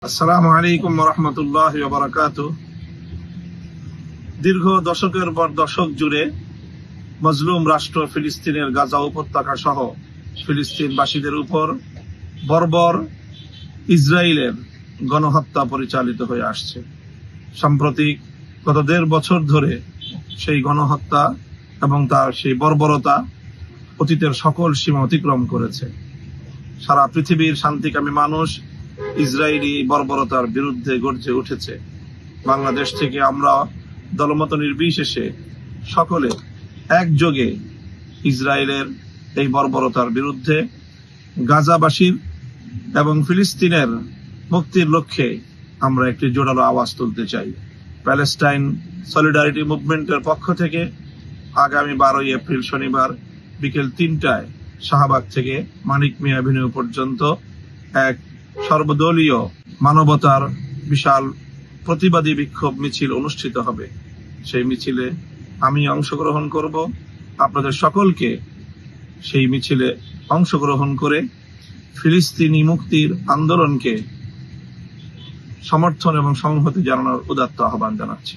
আসসালামু আলাইকুম ওয়া রাহমাতুল্লাহি ওয়া বারাকাতুহু। দীর্ঘ দশকের পর দশক জুড়ে মজলুম রাষ্ট্র ফিলিস্তিনের গাজা উপত্যকা সহ ফিলিস্তিনবাসীদের উপর বর্বর ইসরায়েলের গণহত্যা পরিচালিত হয়ে আসছে। সাম্প্রতিক গত ১.৫ বছর ধরে সেই গণহত্যা এবং তার সেই বর্বরতা অতীতের সকল সীমা অতিক্রম করেছে। সারা পৃথিবীর শান্তিকামী মানুষ ইসরায়েলি বর্বরতার বিরুদ্ধে গর্জে উঠেছে। বাংলাদেশ থেকে আমরা দলমত নির্বিশেষে সকলে একযোগে ইসরায়েলের এই বর্বরতার বিরুদ্ধে গাজাবাসীর এবং ফিলিস্তিনের মুক্তির লক্ষ্যে আমরা একটি জোরালো আওয়াজ তুলতে চাই। প্যালেস্টাইন সলিডারিটি মুভমেন্টের পক্ষ থেকে আগামী ১২ এপ্রিল শনিবার বিকেল ৩টায় শাহবাগ থেকে মানিক মিয়া এভিনিউ পর্যন্ত এক সর্বদলীয় মানবতার বিশাল প্রতিবাদী বিক্ষোভ মিছিল অনুষ্ঠিত হবে। সেই মিছিলে আমি অংশগ্রহণ করব। আপনাদের সকলকে সেই মিছিলে অংশগ্রহণ করে ফিলিস্তিনি মুক্তির আন্দোলনকে সমর্থন এবং সংহতি জানানোর উদাত্ত আহ্বান জানাচ্ছি।